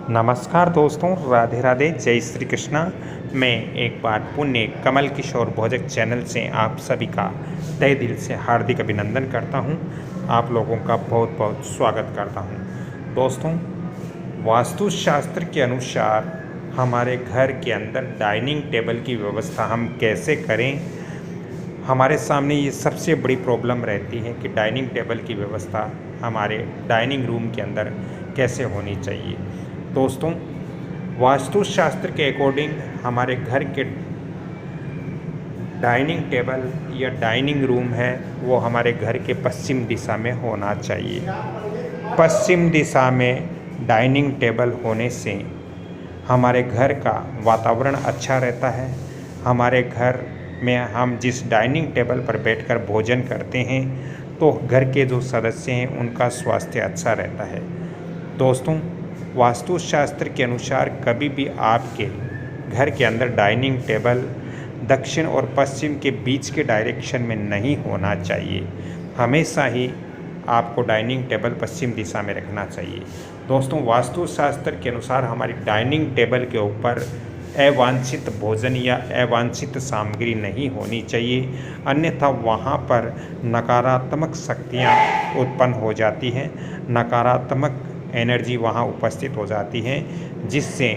नमस्कार दोस्तों, राधे राधे, जय श्री कृष्णा। मैं एक बार पुण्य कमल किशोर भोजक चैनल से आप सभी का तहे दिल से हार्दिक अभिनंदन करता हूं। आप लोगों का बहुत बहुत स्वागत करता हूं। दोस्तों, वास्तुशास्त्र के अनुसार हमारे घर के अंदर डाइनिंग टेबल की व्यवस्था हम कैसे करें, हमारे सामने ये सबसे बड़ी प्रॉब्लम रहती है कि डाइनिंग टेबल की व्यवस्था हमारे डाइनिंग रूम के अंदर कैसे होनी चाहिए। दोस्तों, वास्तुशास्त्र के अकॉर्डिंग हमारे घर के डाइनिंग टेबल या डाइनिंग रूम है वो हमारे घर के पश्चिम दिशा में होना चाहिए। पश्चिम दिशा में डाइनिंग टेबल होने से हमारे घर का वातावरण अच्छा रहता है। हमारे घर में हम जिस डाइनिंग टेबल पर बैठकर भोजन करते हैं तो घर के जो सदस्य हैं उनका स्वास्थ्य अच्छा रहता है। दोस्तों, वास्तुशास्त्र के अनुसार कभी भी आपके घर के अंदर डाइनिंग टेबल दक्षिण और पश्चिम के बीच के डायरेक्शन में नहीं होना चाहिए। हमेशा ही आपको डाइनिंग टेबल पश्चिम दिशा में रखना चाहिए। दोस्तों, वास्तुशास्त्र के अनुसार हमारी डाइनिंग टेबल के ऊपर अवांछित भोजन या अवांछित सामग्री नहीं होनी चाहिए, अन्यथा वहाँ पर नकारात्मक शक्तियाँ उत्पन्न हो जाती हैं, नकारात्मक एनर्जी वहाँ उपस्थित हो जाती है, जिससे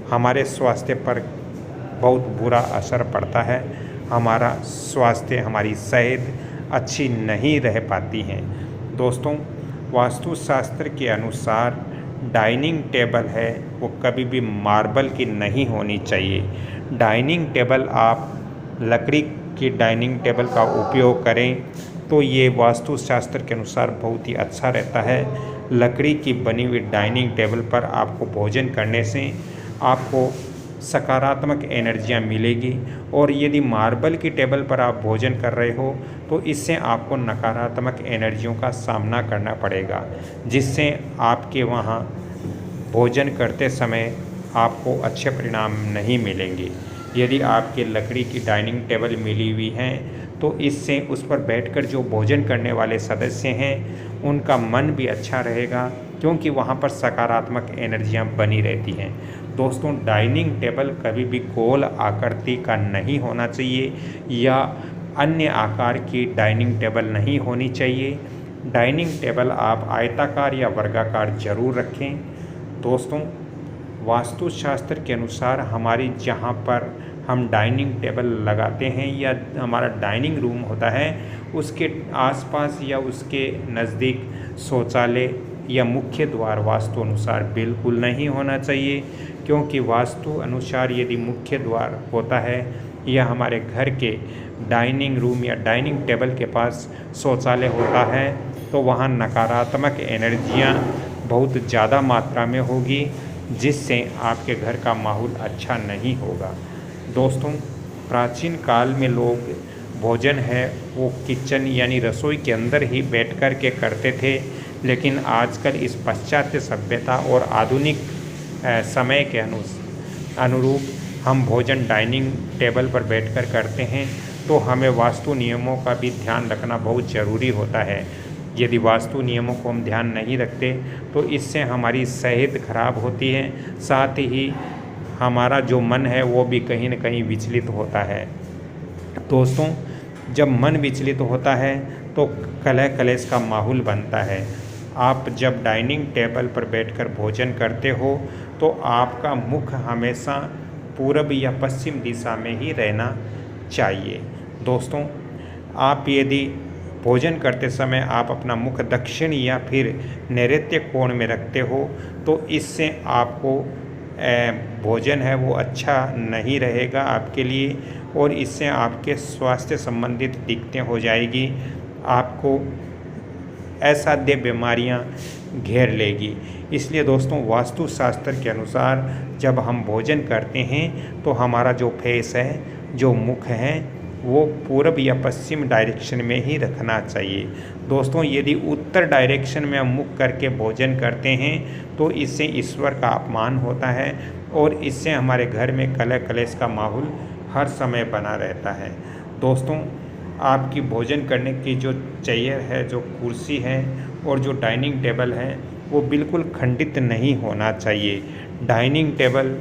हमारे स्वास्थ्य पर बहुत बुरा असर पड़ता है। हमारा स्वास्थ्य, हमारी सेहत अच्छी नहीं रह पाती है। दोस्तों, वास्तुशास्त्र के अनुसार डाइनिंग टेबल है वो कभी भी मार्बल की नहीं होनी चाहिए। डाइनिंग टेबल आप लकड़ी की डाइनिंग टेबल का उपयोग करें तो ये वास्तुशास्त्र के अनुसार बहुत ही अच्छा रहता है। लकड़ी की बनी हुई डाइनिंग टेबल पर आपको भोजन करने से आपको सकारात्मक एनर्जियाँ मिलेगी, और यदि मार्बल की टेबल पर आप भोजन कर रहे हो तो इससे आपको नकारात्मक एनर्जियों का सामना करना पड़ेगा, जिससे आपके वहाँ भोजन करते समय आपको अच्छे परिणाम नहीं मिलेंगे। यदि आपके लकड़ी की डाइनिंग टेबल मिली हुई है तो इससे उस पर बैठकर जो भोजन करने वाले सदस्य हैं उनका मन भी अच्छा रहेगा, क्योंकि वहाँ पर सकारात्मक एनर्जियाँ बनी रहती हैं। दोस्तों, डाइनिंग टेबल कभी भी गोल आकृति का नहीं होना चाहिए या अन्य आकार की डाइनिंग टेबल नहीं होनी चाहिए। डाइनिंग टेबल आप आयताकार या वर्गाकार जरूर रखें। दोस्तों, वास्तुशास्त्र के अनुसार हमारी जहाँ पर हम डाइनिंग टेबल लगाते हैं या हमारा डाइनिंग रूम होता है उसके आसपास या उसके नज़दीक शौचालय या मुख्य द्वार वास्तु अनुसार बिल्कुल नहीं होना चाहिए, क्योंकि वास्तु अनुसार यदि मुख्य द्वार होता है या हमारे घर के डाइनिंग रूम या डाइनिंग टेबल के पास शौचालय होता है तो वहाँ नकारात्मक एनर्जियाँ बहुत ज़्यादा मात्रा में होगी, जिससे आपके घर का माहौल अच्छा नहीं होगा। दोस्तों, प्राचीन काल में लोग भोजन है वो किचन यानी रसोई के अंदर ही बैठ कर के करते थे, लेकिन आजकल इस पाश्चात्य सभ्यता और आधुनिक समय के अनुरूप हम भोजन डाइनिंग टेबल पर बैठकर करते हैं, तो हमें वास्तु नियमों का भी ध्यान रखना बहुत ज़रूरी होता है। यदि वास्तु नियमों को हम ध्यान नहीं रखते तो इससे हमारी सेहत खराब होती है, साथ ही हमारा जो मन है वो भी कहीं न कहीं विचलित होता है। दोस्तों, जब मन विचलित होता है तो कलह कलेश का माहौल बनता है। आप जब डाइनिंग टेबल पर बैठकर भोजन करते हो तो आपका मुख हमेशा पूरब या पश्चिम दिशा में ही रहना चाहिए। दोस्तों, आप यदि भोजन करते समय आप अपना मुख दक्षिण या फिर नैऋत्य कोण में रखते हो तो इससे आपको भोजन है वो अच्छा नहीं रहेगा आपके लिए, और इससे आपके स्वास्थ्य संबंधित दिक्कतें हो जाएगी। आपको असाध्य बीमारियां घेर लेगी। इसलिए दोस्तों, वास्तुशास्त्र के अनुसार जब हम भोजन करते हैं तो हमारा जो फेस है, जो मुख है, वो पूरब या पश्चिम डायरेक्शन में ही रखना चाहिए। दोस्तों, यदि उत्तर डायरेक्शन में हम मुख करके भोजन करते हैं तो इससे ईश्वर का अपमान होता है और इससे हमारे घर में कलह कलेश का माहौल हर समय बना रहता है। दोस्तों, आपकी भोजन करने की जो चेयर है, जो कुर्सी है और जो डाइनिंग टेबल है, वो बिल्कुल खंडित नहीं होना चाहिए। डाइनिंग टेबल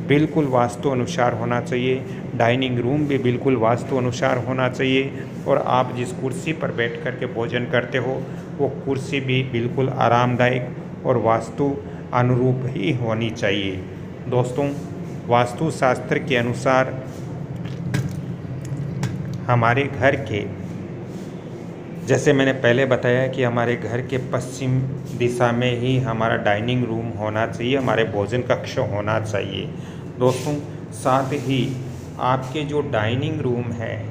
बिल्कुल वास्तु अनुसार होना चाहिए, डाइनिंग रूम भी बिल्कुल वास्तु अनुसार होना चाहिए और आप जिस कुर्सी पर बैठ कर के भोजन करते हो वो कुर्सी भी बिल्कुल आरामदायक और वास्तु अनुरूप ही होनी चाहिए। दोस्तों, वास्तु शास्त्र के अनुसार हमारे घर के, जैसे मैंने पहले बताया कि हमारे घर के पश्चिम दिशा में ही हमारा डाइनिंग रूम होना चाहिए, हमारे भोजन कक्ष होना चाहिए। दोस्तों, साथ ही आपके जो डाइनिंग रूम है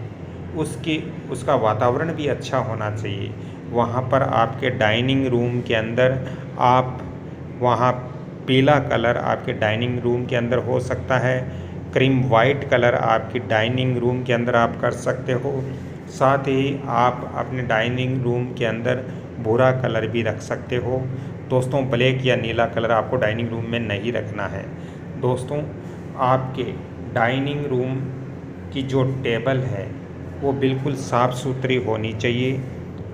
उसका वातावरण भी अच्छा होना चाहिए। वहाँ पर आपके डाइनिंग रूम के अंदर आप वहाँ पीला कलर आपके डाइनिंग रूम के अंदर हो सकता है, क्रीम वाइट कलर आपकी डाइनिंग रूम के अंदर आप कर सकते हो। साथ ही आप अपने डाइनिंग रूम के अंदर भूरा कलर भी रख सकते हो। दोस्तों, ब्लैक या नीला कलर आपको डाइनिंग रूम में नहीं रखना है। दोस्तों, आपके डाइनिंग रूम की जो टेबल है वो बिल्कुल साफ़ सुथरी होनी चाहिए।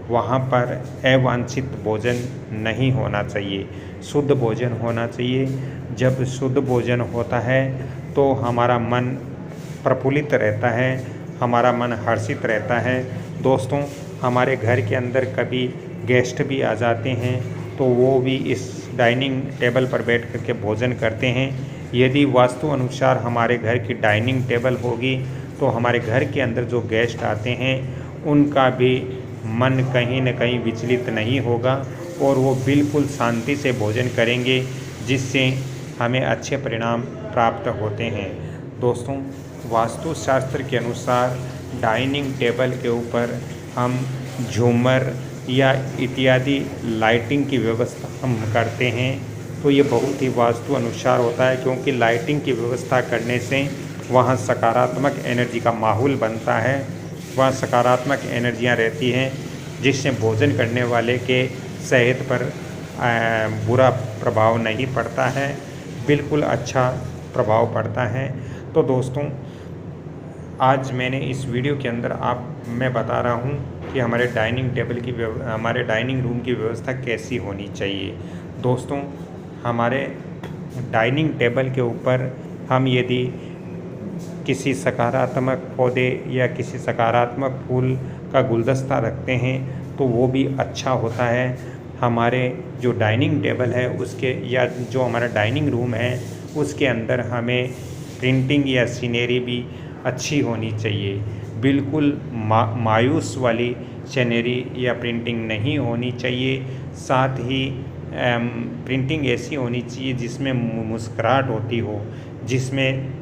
वहाँ पर अवांछित भोजन नहीं होना चाहिए, शुद्ध भोजन होना चाहिए। जब शुद्ध भोजन होता है तो हमारा मन प्रफुल्लित रहता है, हमारा मन हर्षित रहता है। दोस्तों, हमारे घर के अंदर कभी गेस्ट भी आ जाते हैं तो वो भी इस डाइनिंग टेबल पर बैठ कर के भोजन करते हैं। यदि वास्तु अनुसार हमारे घर की डाइनिंग टेबल होगी तो हमारे घर के अंदर जो गेस्ट आते हैं उनका भी मन कहीं न कहीं विचलित नहीं होगा और वो बिल्कुल शांति से भोजन करेंगे, जिससे हमें अच्छे परिणाम प्राप्त होते हैं। दोस्तों, वास्तुशास्त्र के अनुसार डाइनिंग टेबल के ऊपर हम झूमर या इत्यादि लाइटिंग की व्यवस्था हम करते हैं तो ये बहुत ही वास्तु अनुसार होता है, क्योंकि लाइटिंग की व्यवस्था करने से वहाँ सकारात्मक एनर्जी का माहौल बनता है, वहाँ सकारात्मक एनर्जियाँ रहती हैं, जिससे भोजन करने वाले के सेहत पर बुरा प्रभाव नहीं पड़ता है, बिल्कुल अच्छा प्रभाव पड़ता है। तो दोस्तों, आज मैंने इस वीडियो के अंदर मैं बता रहा हूँ कि हमारे डाइनिंग रूम की व्यवस्था कैसी होनी चाहिए। दोस्तों, हमारे डाइनिंग टेबल के ऊपर हम यदि किसी सकारात्मक पौधे या किसी सकारात्मक फूल का गुलदस्ता रखते हैं तो वो भी अच्छा होता है। हमारे जो डाइनिंग टेबल है उसके या जो हमारा डाइनिंग रूम है उसके अंदर हमें प्रिंटिंग या सीनरी भी अच्छी होनी चाहिए। बिल्कुल मायूस वाली सीनरी या प्रिंटिंग नहीं होनी चाहिए। साथ ही प्रिंटिंग ऐसी होनी चाहिए जिसमें मुस्कुराहट होती हो, जिसमें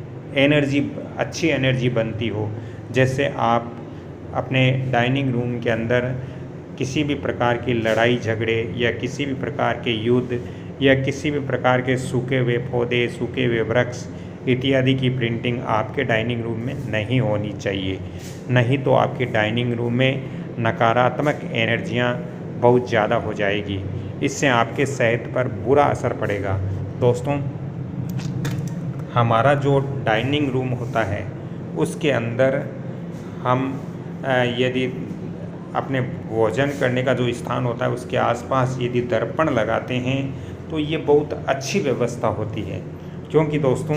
अच्छी एनर्जी बनती हो। जैसे आप अपने डाइनिंग रूम के अंदर किसी भी प्रकार की लड़ाई झगड़े या किसी भी प्रकार के युद्ध या किसी भी प्रकार के सूखे हुए पौधे, सूखे हुए वृक्ष इत्यादि की प्रिंटिंग आपके डाइनिंग रूम में नहीं होनी चाहिए। नहीं तो आपके डाइनिंग रूम में नकारात्मक एनर्जियाँ बहुत ज़्यादा हो जाएगी, इससे आपके सेहत पर बुरा असर पड़ेगा। दोस्तों, हमारा जो डाइनिंग रूम होता है उसके अंदर हम यदि अपने भोजन करने का जो स्थान होता है उसके आसपास यदि दर्पण लगाते हैं तो ये बहुत अच्छी व्यवस्था होती है। क्योंकि दोस्तों,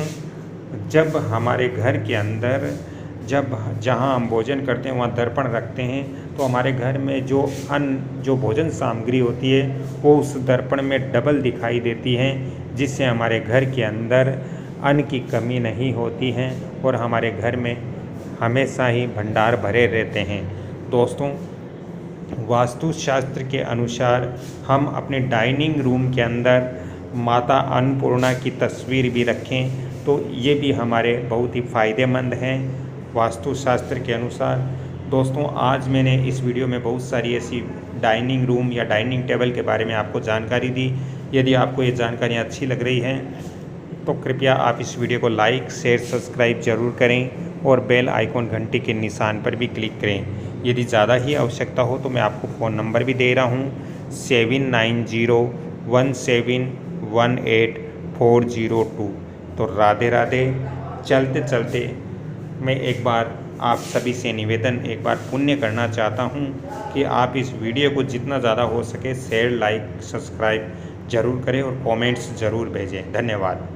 जब हमारे घर के अंदर जहाँ हम भोजन करते हैं वहाँ दर्पण रखते हैं तो हमारे घर में जो भोजन सामग्री होती है वो उस दर्पण में डबल दिखाई देती है, जिससे हमारे घर के अंदर अन्न की कमी नहीं होती है और हमारे घर में हमेशा ही भंडार भरे रहते हैं। दोस्तों, वास्तुशास्त्र के अनुसार हम अपने डाइनिंग रूम के अंदर माता अन्नपूर्णा की तस्वीर भी रखें तो ये भी हमारे बहुत ही फ़ायदेमंद हैं वास्तुशास्त्र के अनुसार। दोस्तों, आज मैंने इस वीडियो में बहुत सारी ऐसी डाइनिंग रूम या डाइनिंग टेबल के बारे में आपको जानकारी दी। यदि आपको ये जानकारियाँ अच्छी लग रही हैं तो कृपया आप इस वीडियो को लाइक, शेयर, सब्सक्राइब ज़रूर करें और बेल आइकॉन घंटी के निशान पर भी क्लिक करें। यदि ज़्यादा ही आवश्यकता हो तो मैं आपको फ़ोन नंबर भी दे रहा हूँ 7901718402। तो राधे राधे। चलते चलते मैं एक बार आप सभी से निवेदन एक बार पुण्य करना चाहता हूँ कि आप इस वीडियो को जितना ज़्यादा हो सके शेयर, लाइक, सब्सक्राइब ज़रूर करें और कमेंट्स ज़रूर भेजें। धन्यवाद।